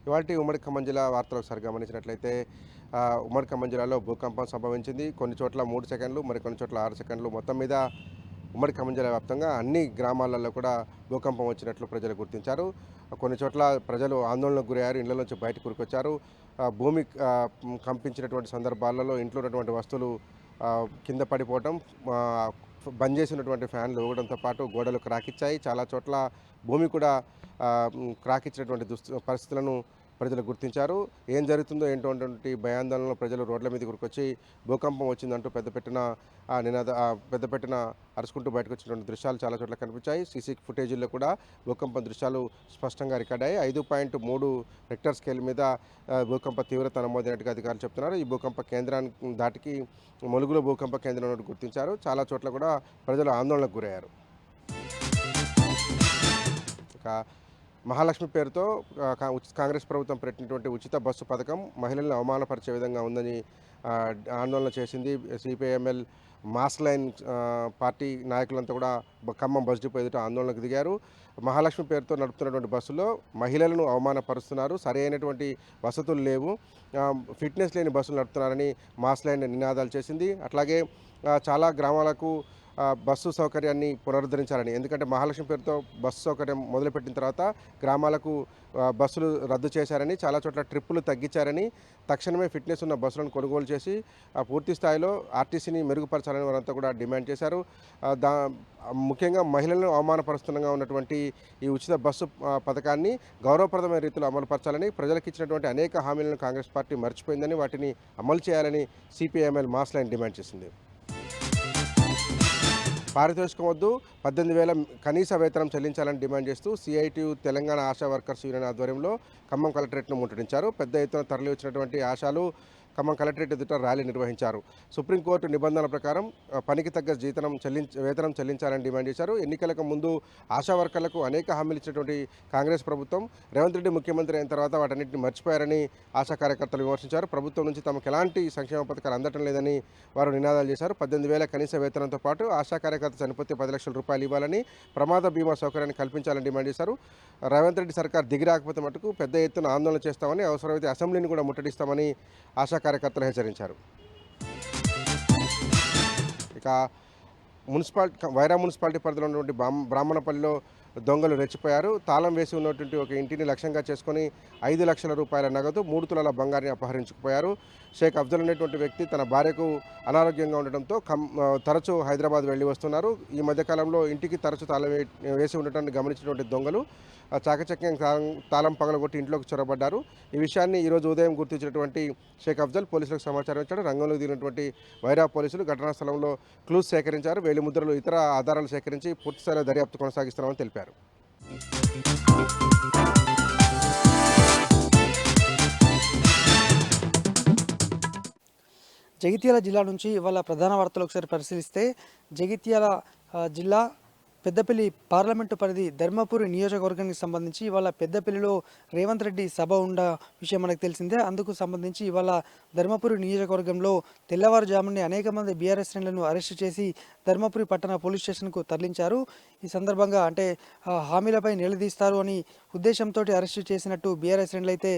ఇవాల్టి ఉమ్మడి ఖమ్మం జిల్లా వార్తలు ఒకసారి గమనించినట్లయితే ఉమ్మడి ఖమ్మం జిల్లాలో భూకంపం సంభవించింది. కొన్ని చోట్ల 3 సెకండ్లు, మరికొన్ని చోట్ల 6 సెకండ్లు. మొత్తం మీద ఉమ్మడి ఖమ్మం జిల్లా వ్యాప్తంగా అన్ని గ్రామాలలో కూడా భూకంపం వచ్చినట్లు ప్రజలు గుర్తించారు. కొన్ని చోట్ల ప్రజలు ఆందోళనకు గురయ్యారు. ఇళ్ల నుంచి బయటకు ఉరికొచ్చారు. భూమి కంపించినటువంటి సందర్భాలలో ఇంట్లో ఉన్నటువంటి వస్తువులు కింద పడిపోవటం, బంద్ చేసినటువంటి ఫ్యాన్లు ఊగడంతో పాటు గోడలు క్రాకిచ్చాయి. చాలా చోట్ల భూమి కూడా క్రాకిచ్చినటువంటి పరిస్థితులను ప్రజలు గుర్తించారు. ఏం జరుగుతుందో ఏంటోటువంటి భయాందోళనలో ప్రజలు రోడ్ల మీదకి ఉరికొచ్చి భూకంపం వచ్చిందంటూ పెద్ద పెట్టిన అరుచుకుంటూ బయటకు వచ్చినటువంటి దృశ్యాలు చాలా చోట్ల కనిపించాయి. సీసీ ఫుటేజీల్లో కూడా భూకంపం దృశ్యాలు స్పష్టంగా రికార్డయ్యాయి. 5.3 రెక్టర్ స్కేల్ మీద భూకంప తీవ్రత నమోదైనట్టుగా అధికారులు చెప్తున్నారు. ఈ భూకంప కేంద్రానికి దాటికి ములుగులో భూకంప కేంద్రం ఉన్నట్టు గుర్తించారు. చాలా చోట్ల కూడా ప్రజలు ఆందోళనకు గురయ్యారు. ఇక మహాలక్ష్మి పేరుతో కాంగ్రెస్ ప్రభుత్వం పెట్టినటువంటి ఉచిత బస్సు పథకం మహిళలను అవమానపరిచే విధంగా ఉందని ఆందోళన చేసింది. సిపిఐఎంఎల్ మాస్ లైన్ పార్టీ నాయకులంతా కూడా ఖమ్మం బస్ డిపో ఎదుట ఆందోళనకు దిగారు. మహాలక్ష్మి పేరుతో నడుపుతున్నటువంటి బస్సులో మహిళలను అవమానపరుస్తున్నారు, సరైనటువంటి వసతులు లేవు, ఫిట్నెస్ లేని బస్సులు నడుపుతున్నారని మాస్ లైన్ నినాదాలు చేసింది. అట్లాగే చాలా గ్రామాలకు బస్సు సౌకర్యాన్ని పునరుద్ధరించాలని, ఎందుకంటే మహాలక్ష్మి పేరుతో బస్సు సౌకర్యం మొదలుపెట్టిన తర్వాత గ్రామాలకు బస్సులు రద్దు చేశారని, చాలా చోట్ల ట్రిప్పులు తగ్గించారని, తక్షణమే ఫిట్నెస్ ఉన్న బస్సులను కొనుగోలు చేసి పూర్తి స్థాయిలో ఆర్టీసీని మెరుగుపరచాలని వారంతా కూడా డిమాండ్ చేశారు. ముఖ్యంగా మహిళలను అవమానపరుస్తుండగా ఉన్నటువంటి ఈ ఉచిత బస్సు పథకాన్ని గౌరవప్రదమైన రీతిలో అమలుపరచాలని, ప్రజలకు ఇచ్చినటువంటి అనేక హామీలను కాంగ్రెస్ పార్టీ మర్చిపోయిందని, వాటిని అమలు చేయాలని సిపిఐఎంఎల్ మాస్ లైన్ డిమాండ్ చేసింది. పారితోషికం వద్దు, 18,000 కనీస వేతనం చెల్లించాలని డిమాండ్ చేస్తూ CITU Telangana ASHA workers union ఆధ్వర్యంలో ఖమ్మం కలెక్టరేట్ను ముట్టడించారు. పెద్ద ఎత్తున తరలి వచ్చినటువంటి ఆశాలు ఖమ్మం కలెక్టరేట్ ఎదుట ర్యాలీ నిర్వహించారు. సుప్రీంకోర్టు నిబంధనల ప్రకారం పనికి తగ్గ వేతనం చెల్లించాలని డిమాండ్ చేశారు. ఎన్నికలకు ముందు ఆశా వర్కర్లకు అనేక హామీలు ఇచ్చినటువంటి కాంగ్రెస్ ప్రభుత్వం రేవంత్ రెడ్డి ముఖ్యమంత్రి అయిన తర్వాత వాటన్నింటిని మర్చిపోయారని ఆశా కార్యకర్తలు విమర్శించారు. ప్రభుత్వం నుంచి తమకు ఎలాంటి సంక్షేమ పథకాలు అందటం లేదని వారు నినాదాలు చేశారు. 18,000 కనీస వేతనంతో పాటు ఆశా కార్యకర్త చనిపోతే 10 లక్షల రూపాయలు ఇవ్వాలని, ప్రమాద బీమా సౌకర్యాన్ని కల్పించాలని డిమాండ్ చేశారు. రేవంత్ రెడ్డి సర్కార్ దిగిరాకపోతే మటుకు పెద్ద ఎత్తున ఆందోళన చేస్తామని, అవసరమైతే అసెంబ్లీని కూడా ముట్టడిస్తామని ఆశా కార్యకర్తలు హెచ్చరించారు. ఇక వైరా మున్సిపాలిటీ పరిధిలో ఉన్నటువంటి బ్రాహ్మణపల్లిలో దొంగలు రెచ్చిపోయారు. తాళం వేసి ఉన్నటువంటి ఒక ఇంటిని లక్ష్యంగా చేసుకొని 5 లక్షల రూపాయల నగదు, 3 తులాల బంగారాన్ని అపహరించుకుపోయారు. షేక్ అఫ్జల్ అనేటువంటి వ్యక్తి తన భార్యకు అనారోగ్యంగా ఉండటంతో తరచూ హైదరాబాద్ వెళ్ళి వస్తున్నారు. ఈ మధ్యకాలంలో ఇంటికి తరచూ తాళం వేసి ఉండటాన్ని గమనించినటువంటి దొంగలు చాకచక్యంగా తాళం పగలగొట్టి ఇంట్లోకి చొరబడ్డారు. ఈ విషయాన్ని ఈరోజు ఉదయం గుర్తించినటువంటి షేక్ అఫ్జల్ పోలీసులకు సమాచారం ఇచ్చాడు. రంగంలోకి దిగినటువంటి వైరా పోలీసులు ఘటనా స్థలంలో క్లూస్ సేకరించారు. వేలిముద్రలు, ఇతర ఆధారాలు సేకరించి పూర్తిస్థాయిలో దర్యాప్తు కొనసాగిస్తున్నామని తెలిపారు. జగిత్యాల జిల్లా నుంచి ఇవాళ ప్రధాన వార్తలు ఒకసారి పరిశీలిస్తే, జగిత్యాల జిల్లా పెద్దపల్లి పార్లమెంటు పరిధి ధర్మపురి నియోజకవర్గానికి సంబంధించి ఇవాళ పెద్దపల్లిలో రేవంత్ రెడ్డి సభ ఉన్న విషయం మనకు తెలిసిందే. అందుకు సంబంధించి ఇవాళ ధర్మపురి నియోజకవర్గంలో తెల్లవారుజామునే అనేక మంది బీఆర్ఎస్ శ్రేణులను అరెస్టు చేసి ధర్మపురి పట్టణ పోలీస్ స్టేషన్కు తరలించారు. ఈ సందర్భంగా అంటే హామీలపై నిలదీస్తారు అని ఉద్దేశంతో అరెస్టు చేసినట్టు బీఆర్ఎస్ శ్రేణులు అయితే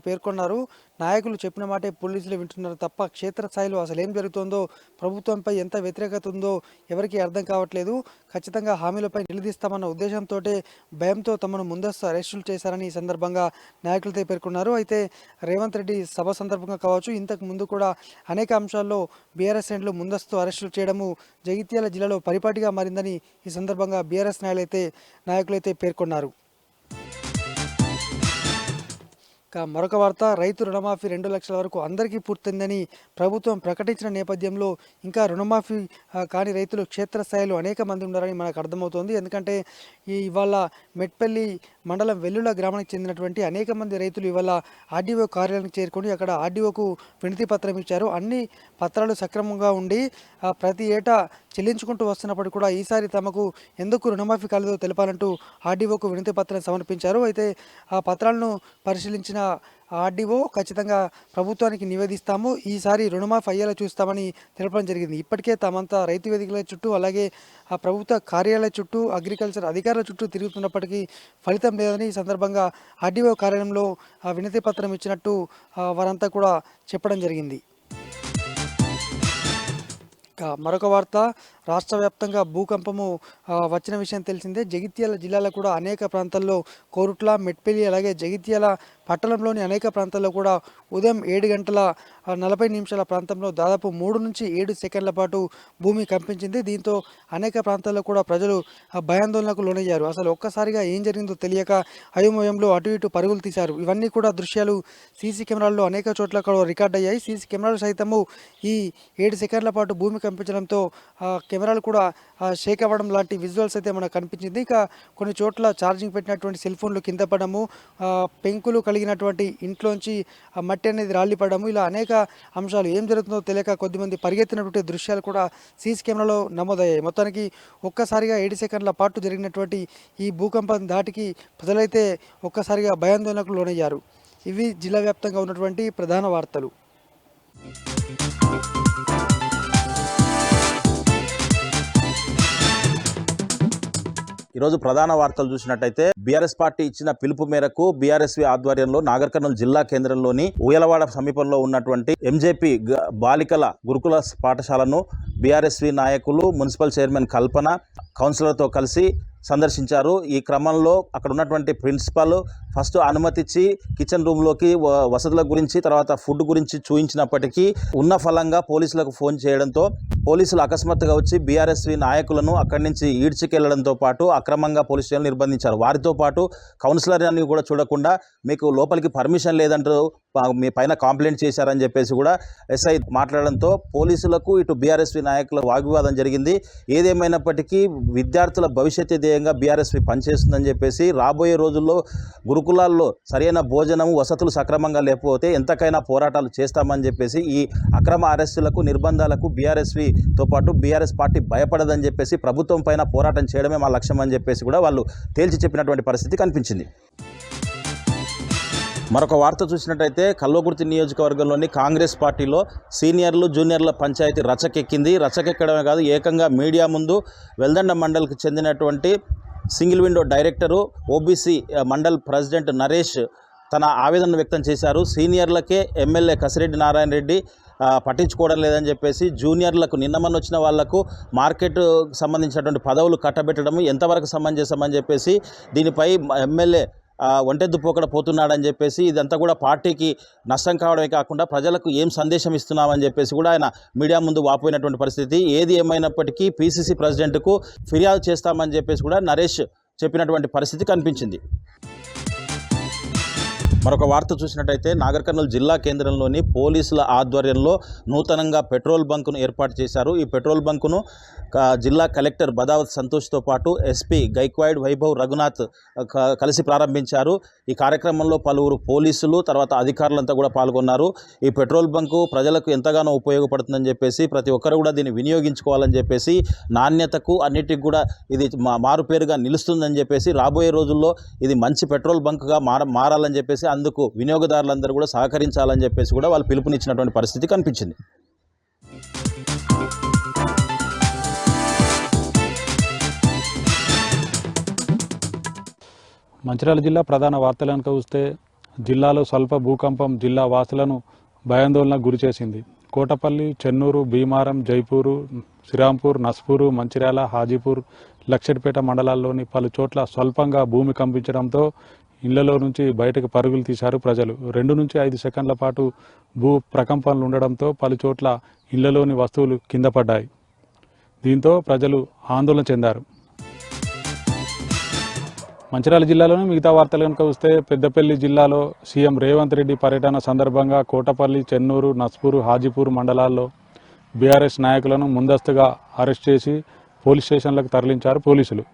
పేర్కొన్నారు. నాయకులు చెప్పిన మాటే పోలీసులు వింటున్నారు తప్ప క్షేత్రస్థాయిలో అసలు ఏం జరుగుతుందో, ప్రభుత్వంపై ఎంత వ్యతిరేకత ఉందో ఎవరికీ అర్థం కావట్లేదు. ఖచ్చితంగా హామీలపై నిలదీస్తామన్న ఉద్దేశంతో భయంతో తమను ముందస్తు అరెస్టులు చేశారని ఈ సందర్భంగా నాయకులతో పేర్కొన్నారు. అయితే రేవంత్ రెడ్డి సభ సందర్భంగా కావచ్చు, ఇంతకు ముందు కూడా అనేక అంశాల్లో బీఆర్ఎస్ శ్రేణులు ముందస్తు అరెస్టులు చేయడము జగిత్యాల జిల్లాలో పరిపాటిగా మారిందని ఈ సందర్భంగా బీఆర్ఎస్ నాయకులైతే పేర్కొన్నారు. మరొక వార్త, రైతు రుణమాఫీ 2 లక్షల వరకు అందరికీ పూర్తయిందని ప్రభుత్వం ప్రకటించిన నేపథ్యంలో ఇంకా రుణమాఫీ కాని రైతులు క్షేత్రస్థాయిలో అనేక మంది ఉన్నారని మనకు అర్థమవుతోంది. ఎందుకంటే ఇవాళ మెట్పల్లి మండలం వెల్లుల గ్రామానికి చెందినటువంటి అనేక మంది రైతులు ఇవాళ ఆర్డీఓ కార్యాలయానికి చేరుకొని అక్కడ ఆర్డీఓకు వినతి పత్రం ఇచ్చారు. అన్ని పత్రాలు సక్రమంగా ఉండి ప్రతి ఏటా చెల్లించుకుంటూ వస్తున్నప్పుడు కూడా ఈసారి తమకు ఎందుకు రుణమాఫీ కాలేదో తెలపాలంటూ ఆర్డీఓకు వినతి పత్రం సమర్పించారు. అయితే ఆ పత్రాలను పరిశీలించిన ఆర్డీఓ ఖచ్చితంగా ప్రభుత్వానికి నివేదిస్తాము, ఈసారి రుణమాఫీ అయ్యేలా చూస్తామని తెలపడం జరిగింది. ఇప్పటికే తామంతా రైతు వేదికల చుట్టూ అలాగే ఆ ప్రభుత్వ కార్యాలయాల చుట్టూ అగ్రికల్చర్ అధికారుల చుట్టూ తిరుగుతున్నప్పటికీ ఫలితం లేదని ఈ సందర్భంగా ఆర్డీఓ కార్యాలయంలో వినతి పత్రం ఇచ్చినట్టు వారంతా కూడా చెప్పడం జరిగింది. మరొక వార్త, రాష్ట్ర వ్యాప్తంగా భూకంపము వచ్చిన విషయం తెలిసిందే. జగిత్యాల జిల్లాలో కూడా అనేక ప్రాంతాల్లో కోరుట్ల, మెట్పల్లి అలాగే జగిత్యాల పట్టణంలోని అనేక ప్రాంతాల్లో కూడా ఉదయం 7:40 ప్రాంతంలో దాదాపు 3 నుంచి 7 సెకండ్ల పాటు భూమి కంపించింది. దీంతో అనేక ప్రాంతాల్లో కూడా ప్రజలు భయాందోళనకు లోనయ్యారు. అసలు ఒక్కసారిగా ఏం జరిగిందో తెలియక అయోమయంలో అటు ఇటు పరుగులు తీశారు. ఇవన్నీ కూడా దృశ్యాలు సీసీ కెమెరాల్లో అనేక చోట్ల కూడా రికార్డ్ అయ్యాయి. సీసీ కెమెరాలు సైతము ఈ 7 సెకండ్ల పాటు భూమి కంపించడంతో కెమెరాలు కూడా షేక్ అవ్వడం లాంటి విజువల్స్ అయితే మనకు కనిపించింది. ఇక కొన్ని చోట్ల ఛార్జింగ్ పెట్టినటువంటి సెల్ ఫోన్లు కింద పడము, పెంకులు కలిగినటువంటి ఇంట్లోంచి మట్టి అనేది రాలిపడము, ఇలా అనేక అంశాలు ఏం జరుగుతుందో తెలియక కొద్దిమంది పరిగెత్తినటువంటి దృశ్యాలు కూడా సీసీ కెమెరాలో నమోదయ్యాయి. మొత్తానికి ఒక్కసారిగా 7 సెకండ్ల పాటు జరిగినటువంటి ఈ భూకంపం దాటికి ప్రజలైతే ఒక్కసారిగా భయాందోళనకు లోనయ్యారు. ఇవి జిల్లా వ్యాప్తంగా ఉన్నటువంటి ప్రధాన వార్తలు. ఈరోజు ప్రధాన వార్తలు చూసినట్టయితే బీఆర్ఎస్ పార్టీ ఇచ్చిన పిలుపు మేరకు బీఆర్ఎస్వి ఆధ్వర్యంలో నాగర్ కర్నూలు జిల్లా కేంద్రంలోని ఊయలవాడ సమీపంలో ఉన్నటువంటి ఎంజేపీ బాలికల గురుకుల పాఠశాలను బీఆర్ఎస్వి నాయకులు, మున్సిపల్ చైర్మన్ కల్పన, కౌన్సిలర్తో కలిసి సందర్శించారు. ఈ క్రమంలో అక్కడ ఉన్నటువంటి ప్రిన్సిపల్ ఫస్ట్ అనుమతిచ్చి కిచెన్ రూమ్లోకి వసతుల గురించి తర్వాత ఫుడ్ గురించి చూయించినప్పటికీ ఉన్న ఫలంగా పోలీసులకు ఫోన్ చేయడంతో పోలీసులు అకస్మాత్తుగా వచ్చి బీఆర్ఎస్వి నాయకులను అక్కడి నుంచి ఈడ్చికెళ్లడంతో పాటు అక్రమంగా పోలీస్ స్టేషన్లు నిర్బంధించారు. వారితో పాటు కౌన్సిలర్ అని కూడా చూడకుండా మీకు లోపలికి పర్మిషన్ లేదంటూ మీ పైన కంప్లైంట్ చేశారని చెప్పేసి కూడా ఎస్ఐ మాట్లాడడంతో పోలీసులకు ఇటు బీఆర్ఎస్వి నాయకుల వాగ్వివాదం జరిగింది. ఏదేమైనప్పటికీ విద్యార్థుల భవిష్యత్తు ధ్యేయంగా బీఆర్ఎస్వి పనిచేస్తుందని చెప్పేసి రాబోయే రోజుల్లో గురుకులాల్లో సరైన భోజనం వసతులు సక్రమంగా లేకపోతే ఎంతకైనా పోరాటాలు చేస్తామని చెప్పేసి ఈ అక్రమ అరెస్టులకు నిర్బంధాలకు బీఆర్ఎస్వితో పాటు బీఆర్ఎస్ పార్టీ భయపడదని చెప్పేసి ప్రభుత్వం పైన పోరాటం చేయడమే మా లక్ష్యం అని చెప్పేసి కూడా వాళ్ళు తేల్చి చెప్పినటువంటి పరిస్థితి కనిపించింది. మరొక వార్త చూసినట్టయితే కల్వకుర్తి నియోజకవర్గంలోని కాంగ్రెస్ పార్టీలో సీనియర్లు జూనియర్ల పంచాయతీ రచ్చకెక్కింది. రచ్చకెక్కడమే కాదు, ఏకంగా మీడియా ముందు వెల్దండ మండల్కి చెందినటువంటి single window director OBC mandal president Naresh తన ఆవేదన వ్యక్తం చేశారు. సీనియర్లకే ఎమ్మెల్యే కసిరెడ్డి నారాయణ రెడ్డి పట్టించుకోవడం లేదని చెప్పేసి జూనియర్లకు నిన్నమని వచ్చిన వాళ్లకు మార్కెట్ సంబంధించినటువంటి పదవులు కట్టబెట్టడం ఎంతవరకు సమంజసమని చెప్పేసి దీనిపై ఎమ్మెల్యే ఒంటెద్దు పోకడ పోతున్నాడని చెప్పేసి ఇదంతా కూడా పార్టీకి నష్టం కావడమే కాకుండా ప్రజలకు ఏం సందేశం ఇస్తున్నామని చెప్పేసి కూడా ఆయన మీడియా ముందు వాపోయినటువంటి పరిస్థితి. ఏది ఏమైనప్పటికీ పీసీసీ ప్రెసిడెంట్కు ఫిర్యాదు చేస్తామని చెప్పేసి కూడా నరేష్ చెప్పినటువంటి పరిస్థితి కనిపించింది. మరొక వార్త చూసినట్టయితే నాగర్ కర్నూలు జిల్లా కేంద్రంలోని పోలీసుల ఆధ్వర్యంలో నూతనంగా పెట్రోల్ బంకును ఏర్పాటు చేశారు. ఈ పెట్రోల్ బంకును జిల్లా కలెక్టర్ బదావత్ సంతోష్తో పాటు ఎస్పీ గైక్వాడ్ వైభవ్ రఘునాథ్ కలిసి ప్రారంభించారు. ఈ కార్యక్రమంలో పలువురు పోలీసులు తర్వాత అధికారులంతా కూడా పాల్గొన్నారు. ఈ పెట్రోల్ బంకు ప్రజలకు ఎంతగానో ఉపయోగపడుతుందని చెప్పేసి ప్రతి ఒక్కరు కూడా దీన్ని వినియోగించుకోవాలని చెప్పేసి నాణ్యతకు అన్నిటికి కూడా ఇది మారుపేరుగా నిలుస్తుందని చెప్పేసి రాబోయే రోజుల్లో ఇది మంచి పెట్రోల్ బంకుగా మారాలని చెప్పేసి అందుకు వినియోగదారులందరూ కూడా సహకరించాలని చెప్పేసి కూడా వాళ్ళు పిలుపునిచ్చినటువంటి పరిస్థితి కనిపించింది. మంచిర్యాల జిల్లా ప్రధాన వార్తలను చూస్తే జిల్లాలో స్వల్ప భూకంపం జిల్లా వాసులను భయాందోళనకు గురిచేసింది. కోటపల్లి, చెన్నూరు, భీమారం, జైపూరు, శ్రీరాంపూర్, నస్పూరు, మంచిర్యాల, హాజీపూర్, లక్షడిపేట మండలాల్లోని పలు చోట్ల స్వల్పంగా భూమి కంపించడంతో ఇళ్లలో నుంచి బయటకు పరుగులు తీశారు ప్రజలు. 2 నుంచి 5 సెకండ్ల పాటు భూ ప్రకంపనలు ఉండడంతో పలు చోట్ల ఇళ్లలోని వస్తువులు కింద పడ్డాయి. దీంతో ప్రజలు ఆందోళన చెందారు. మంచిర్యాల జిల్లాలోని మిగతా వార్తలు కనుక వస్తే పెద్దపల్లి జిల్లాలో సీఎం రేవంత్ రెడ్డి పర్యటన సందర్భంగా కోటపల్లి, చెన్నూరు, నస్పూరు, హాజీపూర్ మండలాల్లో బీఆర్ఎస్ నాయకులను ముందస్తుగా అరెస్ట్ చేసి పోలీస్ స్టేషన్లకు తరలించారు పోలీసులు.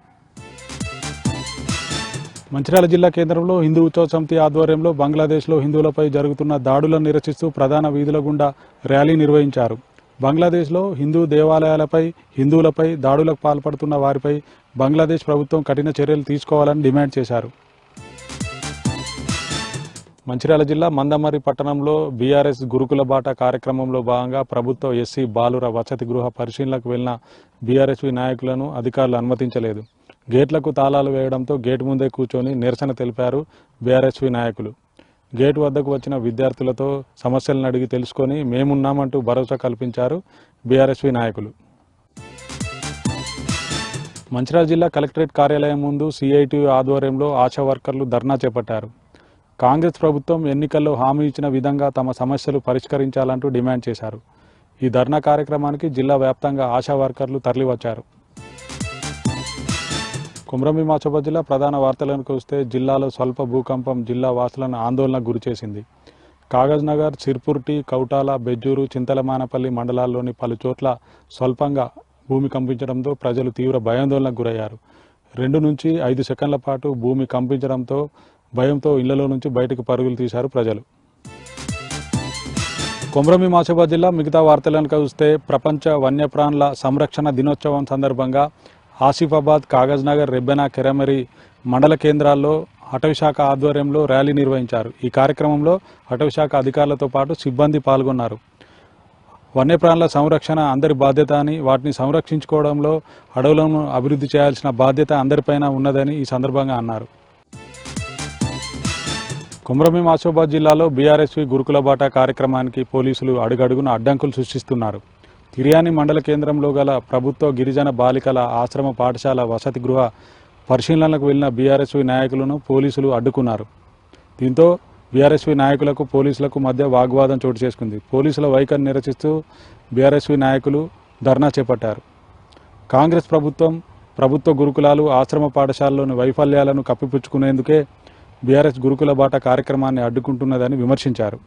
మంచిర్యాల జిల్లా కేంద్రంలో హిందూ ఉత్సవ సమితి ఆధ్వర్యంలో బంగ్లాదేశ్లో హిందువులపై జరుగుతున్న దాడులను నిరసిస్తూ ప్రధాన వీధుల గుండా ర్యాలీ నిర్వహించారు. బంగ్లాదేశ్లో హిందూ దేవాలయాలపై, హిందువులపై దాడులకు పాల్పడుతున్న వారిపై బంగ్లాదేశ్ ప్రభుత్వం కఠిన చర్యలు తీసుకోవాలని డిమాండ్ చేశారు. మంచిర్యాల జిల్లా మందమర్రి పట్టణంలో బీఆర్ఎస్ గురుకుల బాట కార్యక్రమంలో భాగంగా ప్రభుత్వ ఎస్సీ బాలుర వసతి గృహ పరిశీలనకు వెళ్లిన బీఆర్ఎస్వి నాయకులను అధికారులు అనుమతించలేదు. గేట్లకు తాళాలు వేయడంతో గేటు ముందే కూర్చొని నిరసన తెలిపారు బీఆర్ఎస్వి నాయకులు. గేటు వద్దకు వచ్చిన విద్యార్థులతో సమస్యలను అడిగి తెలుసుకొని మేమున్నామంటూ భరోసా కల్పించారు బీఆర్ఎస్వి నాయకులు. మంచిర్యాల జిల్లా కలెక్టరేట్ కార్యాలయం ముందు సిఐటియు ఆధ్వర్యంలో ఆశా వర్కర్లు ధర్నా చేపట్టారు. కాంగ్రెస్ ప్రభుత్వం ఎన్నికల్లో హామీ ఇచ్చిన విధంగా తమ సమస్యలు పరిష్కరించాలంటూ డిమాండ్ చేశారు. ఈ ధర్నా కార్యక్రమానికి జిల్లా వ్యాప్తంగా ఆశా వర్కర్లు తరలివచ్చారు. కుమ్రంభీం ఆసిఫాబాద్ జిల్లా ప్రధాన వార్తలకు వస్తే జిల్లాలో స్వల్ప భూకంపం జిల్లా వాసులను ఆందోళనకు గురిచేసింది. కాగజ్ నగర్, సిర్పూర్టి, కౌటాల, బెజ్జూరు, చింతలమానపల్లి మండలాల్లోని పలు చోట్ల స్వల్పంగా భూమి కంపించడంతో ప్రజలు తీవ్ర భయాందోళనకు గురయ్యారు. 2 నుంచి 5 సెకండ్ల పాటు భూమి కంపించడంతో భయంతో ఇళ్లలో నుంచి బయటకు పరుగులు తీశారు ప్రజలు. కుమ్రంభీం ఆసిఫాబాద్ జిల్లా మిగతా వార్తలను చూస్తే ప్రపంచ వన్యప్రాణుల సంరక్షణ దినోత్సవం సందర్భంగా ఆసిఫాబాద్, కాగజ్ నగర్, రెబ్బెన, కెరమరి మండల కేంద్రాల్లో అటవీశాఖ ఆధ్వర్యంలో ర్యాలీ నిర్వహించారు. ఈ కార్యక్రమంలో అటవీశాఖ అధికారులతో పాటు సిబ్బంది పాల్గొన్నారు. వన్యప్రాణుల సంరక్షణ అందరి బాధ్యత అని, వాటిని సంరక్షించుకోవడంలో అడవులను అభివృద్ధి చేయాల్సిన బాధ్యత అందరిపైన ఉన్నదని ఈ సందర్భంగా అన్నారు. కుమ్రంభీం ఆసిఫాబాద్ జిల్లాలో బీఆర్ఎస్వి గురుకుల బాట కార్యక్రమానికి పోలీసులు అడుగడుగున అడ్డంకులు సృష్టిస్తున్నారు. తిర్యాని మండల కేంద్రంలో గల ప్రభుత్వ గిరిజన బాలికల ఆశ్రమ పాఠశాల వసతి గృహ పరిశీలనలకు వెళ్లిన బీఆర్ఎస్వి నాయకులను పోలీసులు అడ్డుకున్నారు. దీంతో బీఆర్ఎస్వి నాయకులకు పోలీసులకు మధ్య వాగ్వాదం చోటు చేసుకుంది. పోలీసుల వైఖరిని నిరసిస్తూ బీఆర్ఎస్వి నాయకులు ధర్నా చేపట్టారు. కాంగ్రెస్ ప్రభుత్వ గురుకులాలు, ఆశ్రమ పాఠశాలలోని వైఫల్యాలను కప్పిపుచ్చుకునేందుకే బీఆర్ఎస్ గురుకుల బాట కార్యక్రమాన్ని అడ్డుకుంటున్నదని విమర్శించారు.